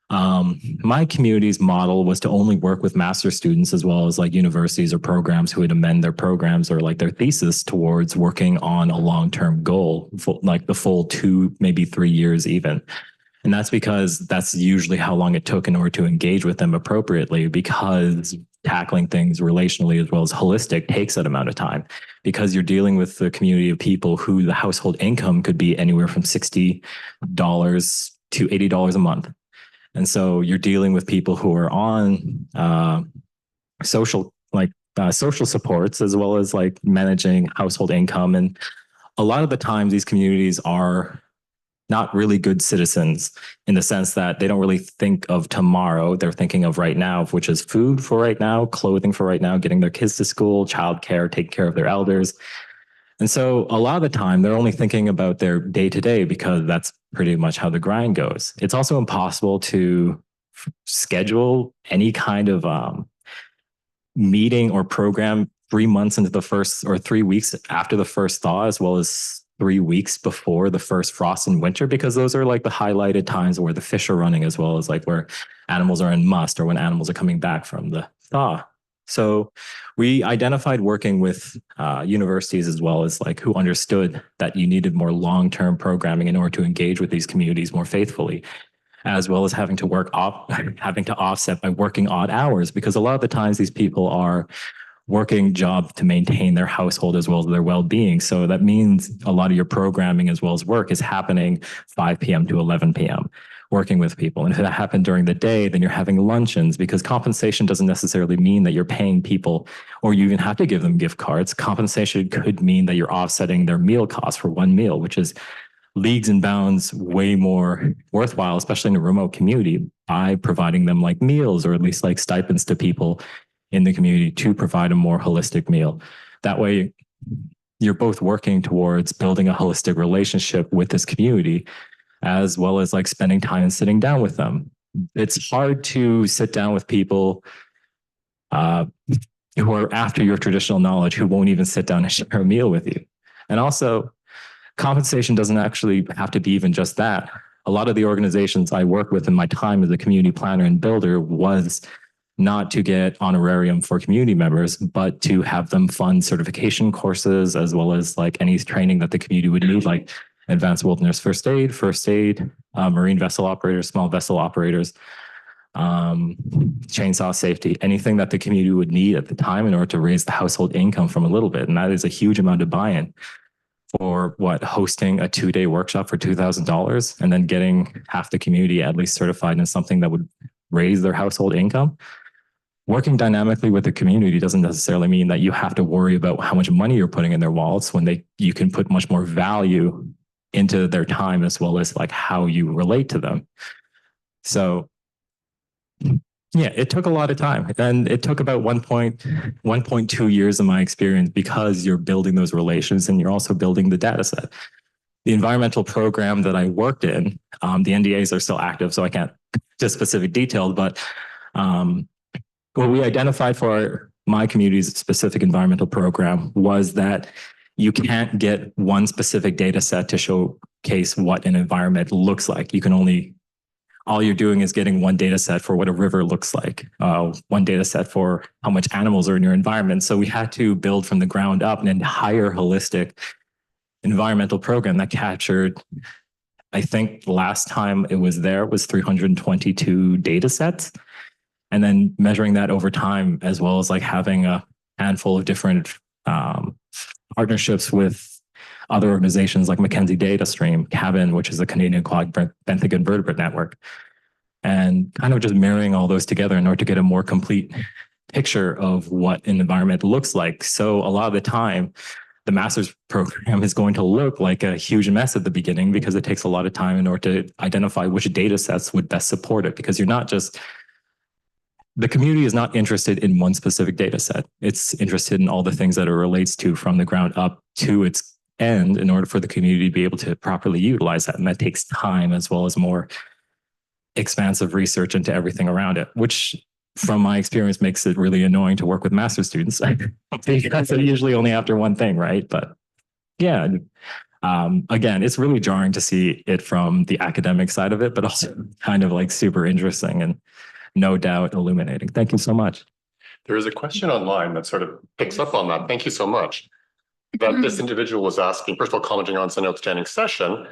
My community's model was to only work with master's students, as well as like universities or programs who would amend their programs or like their thesis towards working on a long-term goal, like the full 2, maybe 3 years even. And that's because that's usually how long it took in order to engage with them appropriately, because tackling things relationally as well as holistic takes that amount of time, because you're dealing with the community of people who the household income could be anywhere from $60 to $80 a month. And so you're dealing with people who are on social supports, as well as like managing household income. And a lot of the times these communities are not really good citizens, in the sense that they don't really think of tomorrow. They're thinking of right now, which is food for right now, clothing for right now, getting their kids to school, childcare, taking care of their elders. And so a lot of the time they're only thinking about their day to day, because that's pretty much how the grind goes. It's also impossible to schedule any kind of meeting or program 3 months into the first, or 3 weeks after the first thaw, as well as 3 weeks before the first frost in winter, because those are like the highlighted times where the fish are running, as well as like where animals are in must, or when animals are coming back from the thaw. So we identified working with universities, as well as like who understood that you needed more long-term programming in order to engage with these communities more faithfully, as well as having to offset by working odd hours, because a lot of the times these people are working job to maintain their household as well as their well-being. So that means a lot of your programming as well as work is happening 5 p.m. to 11 p.m. working with people. And if that happened during the day, then you're having luncheons, because compensation doesn't necessarily mean that you're paying people or you even have to give them gift cards. Compensation could mean that you're offsetting their meal costs for one meal, which is leagues and bounds way more worthwhile, especially in a remote community, by providing them like meals, or at least like stipends to people in the community to provide a more holistic meal. That way, you're both working towards building a holistic relationship with this community, as well as like spending time and sitting down with them. It's hard to sit down with people who are after your traditional knowledge, who won't even sit down and share a meal with you. And also, compensation doesn't actually have to be even just that. A lot of the organizations I work with in my time as a community planner and builder was not to get honorarium for community members, but to have them fund certification courses, as well as like any training that the community would need, like advanced wilderness first aid, marine vessel operators, small vessel operators, chainsaw safety, anything that the community would need at the time in order to raise the household income from a little bit. And that is a huge amount of buy-in for hosting a 2-day workshop for $2,000 and then getting half the community at least certified in something that would raise their household income. Working dynamically with the community doesn't necessarily mean that you have to worry about how much money you're putting in their wallets, when you can put much more value into their time, as well as like how you relate to them. So yeah, it took a lot of time, and it took about 1.2 years of my experience, because you're building those relations and you're also building the data set. The environmental program that I worked in, the NDAs are still active, so I can't just specific details, but what we identified for my community's specific environmental program was that you can't get one specific data set to showcase what an environment looks like. You can only all you're doing is getting one data set for what a river looks like, one data set for how much animals are in your environment. So we had to build from the ground up an entire holistic environmental program that captured, I think the last time it was there was 322 data sets. And then measuring that over time, as well as like having a handful of different partnerships with other organizations like Mackenzie Data Stream, Cabin, which is a Canadian quad benthic invertebrate network, and kind of just marrying all those together in order to get a more complete picture of what an environment looks like. So a lot of the time, the master's program is going to look like a huge mess at the beginning because it takes a lot of time in order to identify which data sets would best support it. Because you're not just, the community is not interested in one specific data set. It's interested in all the things that it relates to from the ground up to its end in order for the community to be able to properly utilize that. And that takes time as well as more expansive research into everything around it, which from my experience makes it really annoying to work with master's students because they're usually only after one thing, right? But yeah, again, it's really jarring to see it from the academic side of it, but also kind of like super interesting and no doubt illuminating. Thank you so much. There is a question online that sort of picks up on that. Thank you so much. That this individual was asking, first of all, commenting on an outstanding session.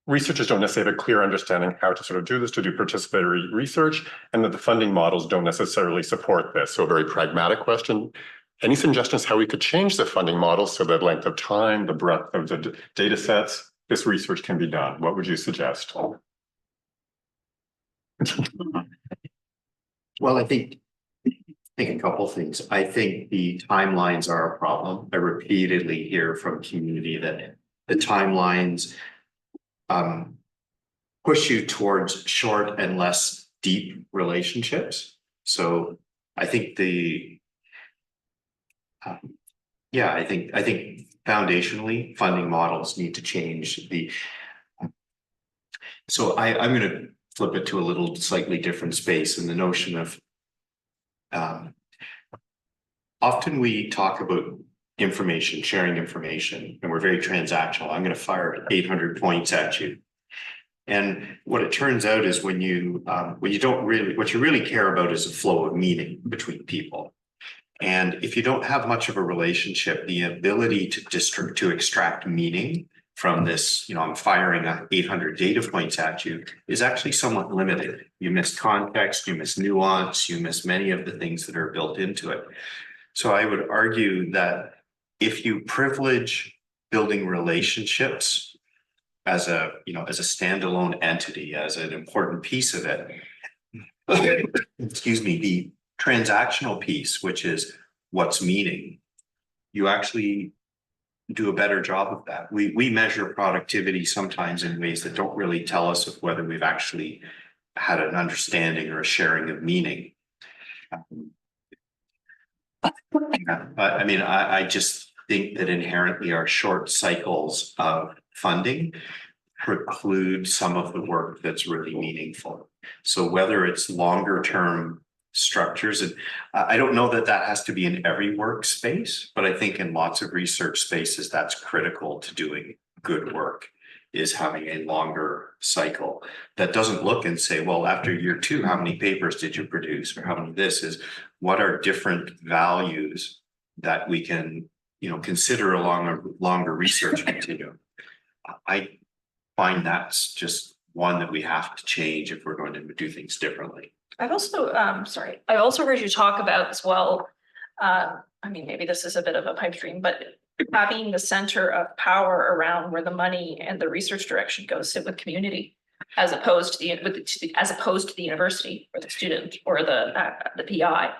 Researchers don't necessarily have a clear understanding how to sort of do this, to do participatory research, and that the funding models don't necessarily support this. So a very pragmatic question. Any suggestions how we could change the funding model so that length of time, the breadth of the data sets, this research can be done? What would you suggest? Well, I think a couple things. I think the timelines are a problem. I repeatedly hear from community that the timelines push you towards short and less deep relationships. So I think I think foundationally funding models need to change. So I'm going to flip it to a little slightly different space in the notion of often we talk about information, sharing information, and we're very transactional. I'm going to fire 800 points at you. And what it turns out is when you don't really, what you really care about is a flow of meaning between people. And if you don't have much of a relationship, the ability to extract meaning from this, I'm firing 800 data points at you is actually somewhat limited. You miss context, you miss nuance, you miss many of the things that are built into it. So I would argue that if you privilege building relationships as a standalone entity, as an important piece of it, excuse me, the transactional piece, which is what's meaning, you actually do a better job of that. We measure productivity sometimes in ways that don't really tell us of whether we've actually had an understanding or a sharing of meaning. I mean, I just think that inherently our short cycles of funding preclude some of the work that's really meaningful. So whether it's longer term structures, and I don't know that has to be in every workspace, but I think in lots of research spaces, that's critical to doing good work, is having a longer cycle that doesn't look and say, well, after year 2, how many papers did you produce, or how many this is, what are different values that we can, consider along a longer research continuum. I find that's just one that we have to change if we're going to do things differently. I've also, I also heard you talk about as well, maybe this is a bit of a pipe dream, but having the center of power around where the money and the research direction goes sit with community, as opposed to the university or the student or the PI.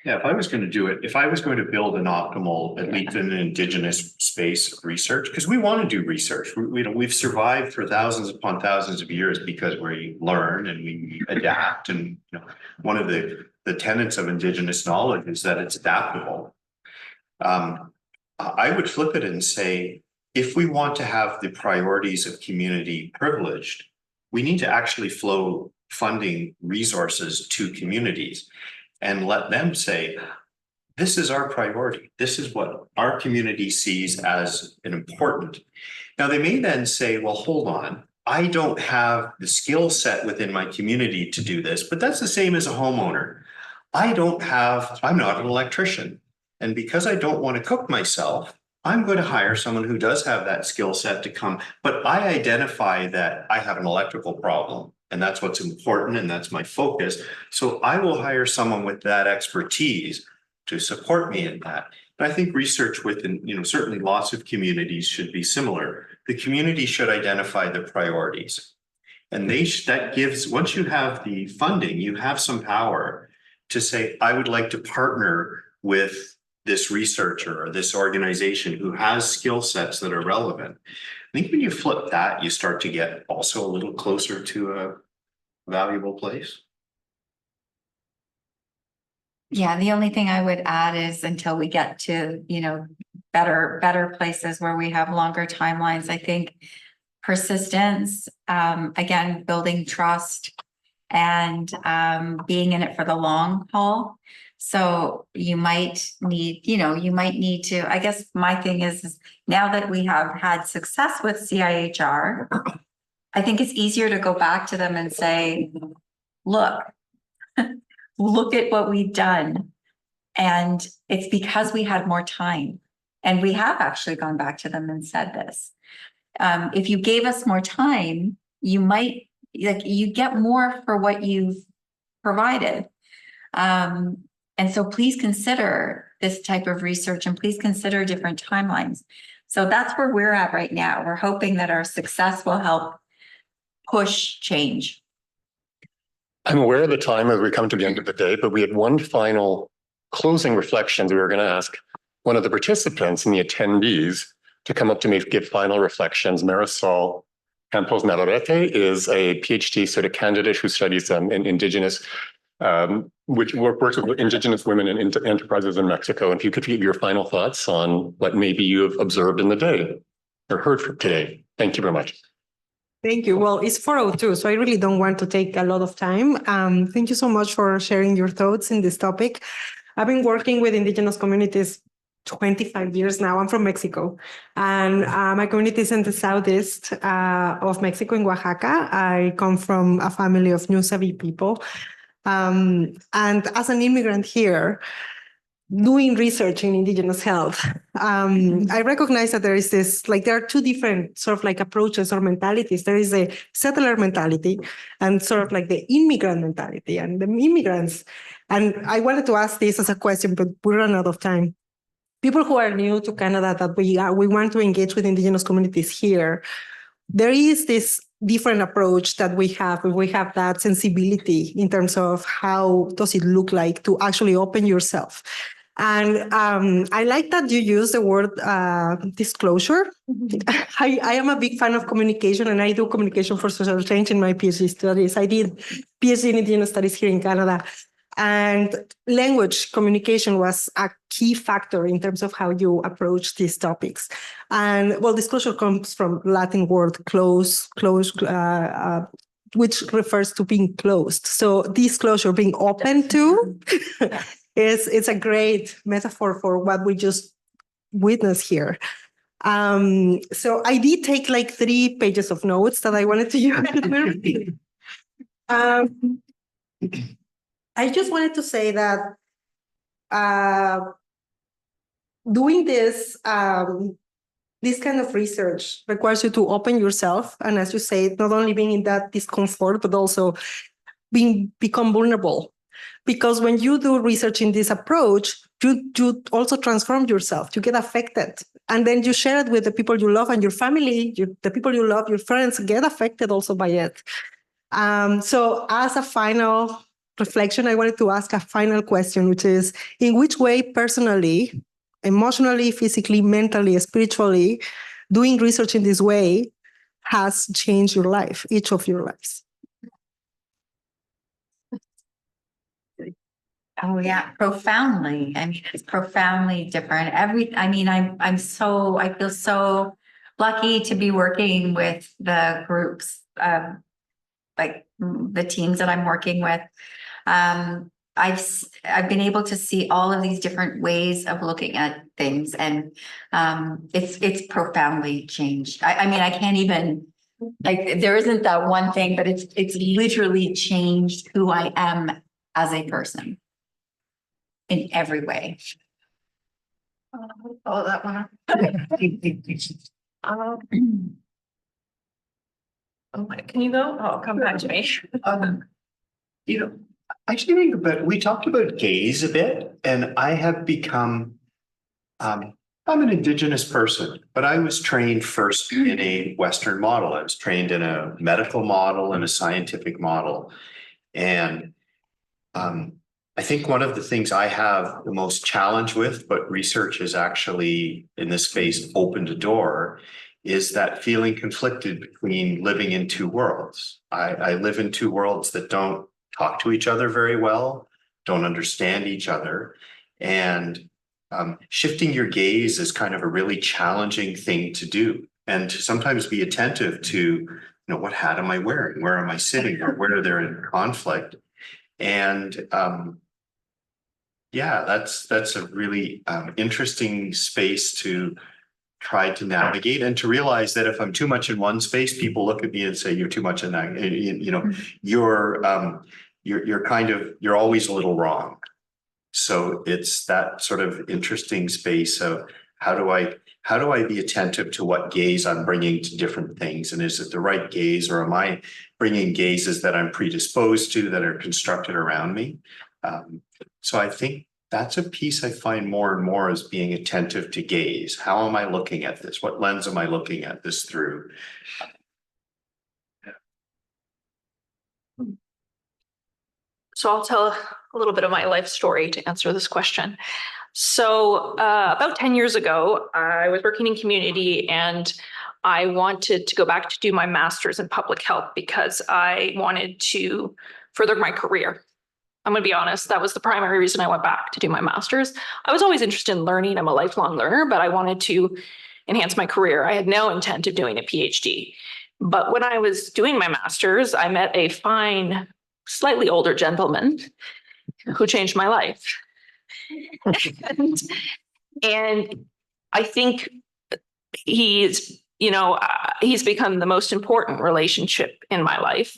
Yeah, if I was going to build an optimal, at least in an Indigenous space of research, because we want to do research. We've survived for thousands upon thousands of years because we learn and we adapt. And one of the tenets of Indigenous knowledge is that it's adaptable. I would flip it and say, if we want to have the priorities of community privileged, we need to actually flow funding resources to communities and let them say, this is our priority. This is what our community sees as an important. Now, they may then say, well, hold on, I don't have the skill set within my community to do this, but that's the same as a homeowner. I'm not an electrician. And because I don't want to cook myself, I'm going to hire someone who does have that skill set to come. But I identify that I have an electrical problem, and that's what's important, and that's my focus. So I will hire someone with that expertise to support me in that. And I think research within, certainly lots of communities should be similar. The community should identify the priorities. And that gives, once you have the funding, you have some power to say, I would like to partner with this researcher or this organization who has skill sets that are relevant. I think when you flip that, you start to get also a little closer to a valuable place. Yeah, the only thing I would add is until we get to, better places where we have longer timelines, I think persistence, again, building trust and being in it for the long haul. So you might need to, I guess my thing is now that we have had success with CIHR, I think it's easier to go back to them and say, look, look at what we've done. And it's because we had more time. And we have actually gone back to them and said this. If you gave us more time, you get more for what you've provided. And so please consider this type of research and please consider different timelines. So that's where we're at right now. We're hoping that our success will help push change. I'm aware of the time as we come to the end of the day, but we had one final closing reflections. We were going to ask one of the participants and the attendees to come up to me to give final reflections. Marisol Campos Navarrete is a PhD sort of candidate who studies in Indigenous, which works with Indigenous women and enterprises in Mexico. And if you could give your final thoughts on what maybe you have observed in the day or heard from today. Thank you very much. Thank you. Well, it's 4:02, so I really don't want to take a lot of time. Thank you so much for sharing your thoughts in this topic. I've been working with Indigenous communities 25 years now. I'm from Mexico, and my community is in the southeast of Mexico, in Oaxaca. I come from a family of New Savvy people. And as an immigrant here, doing research in Indigenous health, I recognize that there is there are two different sort of approaches or mentalities. There is a settler mentality and sort of the immigrant mentality, and the immigrants. And I wanted to ask this as a question, but we run out of time. People who are new to Canada, that we want to engage with Indigenous communities here, there is this different approach that we have. We have that sensibility in terms of how does it look like to actually open yourself. And I like that you use the word disclosure. I am a big fan of communication, and I do communication for social change in my PhD studies. I did PhD in Indigenous studies here in Canada. And language communication was a key factor in terms of how you approach these topics. And well, disclosure comes from Latin word close, which refers to being closed. So disclosure, being open to, it's a great metaphor for what we just witnessed here. So I did take 3 pages of notes that I wanted to use. I just wanted to say that doing this kind of research requires you to open yourself. And as you say, not only being in that discomfort, but also become vulnerable. Because when you do research in this approach, you also transform yourself, you get affected. And then you share it with the people you love and your family, the people you love, your friends get affected also by it. So as a final reflection, I wanted to ask a final question, which is, in which way personally, emotionally, physically, mentally, spiritually, doing research in this way has changed your life, each of your lives? Oh yeah, profoundly. I mean, it's profoundly different. I feel so lucky to be working with the groups, the teams that I'm working with. I've been able to see all of these different ways of looking at things, and it's profoundly changed. I mean, I can't even Like, there isn't that one thing, but it's literally changed who I am as a person in every way. Follow that one up. Oh my, can you go? Oh, come back to me. You know, I actually think about, we talked about gaze a bit, and I have become, I'm an Indigenous person, but I was trained first in a Western model. I was trained in a medical model and a scientific model. And I think one of the things I have the most challenge with, but research has actually in this space opened a door, is that feeling conflicted between living in two worlds. I live in two worlds that don't talk to each other very well, don't understand each other. And shifting your gaze is kind of a really challenging thing to do. And to sometimes be attentive to, you know, what hat am I wearing? Where am I sitting? Or where they're in conflict? And yeah, that's a really interesting space to try to navigate and to realize that if I'm too much in one space, people look at me and say, you're too much in that, you know, you're you're always a little wrong. So it's that sort of interesting space of how do I be attentive to what gaze I'm bringing to different things? And is it the right gaze, or am I bringing gazes that I'm predisposed to that are constructed around me? So I think that's a piece I find more and more as being attentive to gaze. How am I looking at this? What lens am I looking at this through? So I'll tell a little bit of my life story to answer this question. So about 10 years ago, I was working in community and I wanted to go back to do my master's in public health because I wanted to further my career. I'm going to be honest, that was the primary reason I went back to do my master's. I was always interested in learning. I'm a lifelong learner, but I wanted to enhance my career. I had no intent of doing a PhD. But when I was doing my master's, I met a fine, slightly older gentleman who changed my life. and I think he's, he's become the most important relationship in my life.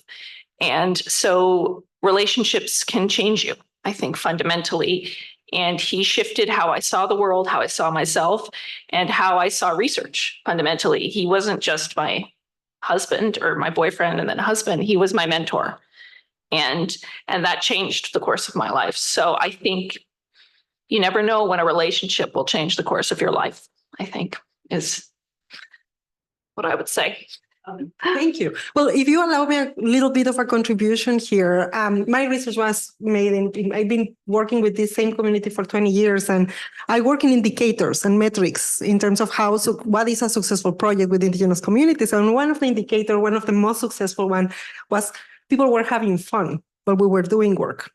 And so relationships can change you, I think, fundamentally. And he shifted how I saw the world, how I saw myself, and how I saw research fundamentally. He wasn't just my husband or my boyfriend and then husband, he was my mentor. And that changed the course of my life. So I think you never know when a relationship will change the course of your life, I think, is what I would say. Thank you. Well, if you allow me a little bit of a contribution here, my research was made I've been working with this same community for 20 years, and I work in indicators and metrics in terms of what is a successful project with Indigenous communities. And one of the most successful one was people were having fun while we were doing work.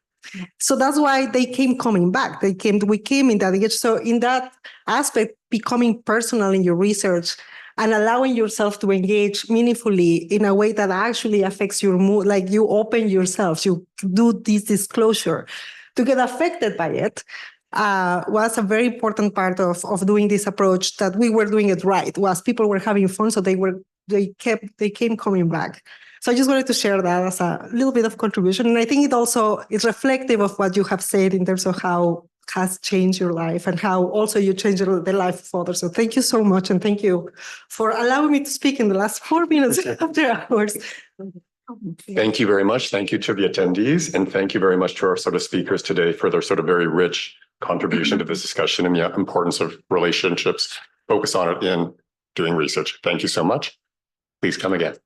So that's why they coming back. We came in that age. So in that aspect, becoming personal in your research and allowing yourself to engage meaningfully in a way that actually affects your mood, like you open yourself, you do this disclosure to get affected by it, was a very important part of doing this approach, that we were doing it right, was people were having fun, so they came coming back. So I just wanted to share that as a little bit of contribution. And I think it also is reflective of what you have said in terms of how has changed your life and how also you changed the life of others. So thank you so much. And thank you for allowing me to speak in the last 4 minutes after hours. Thank you very much. Thank you to the attendees. And thank you very much to our sort of speakers today for their sort of very rich contribution to this discussion and the importance of relationships. Focus on it in doing research. Thank you so much. Please come again.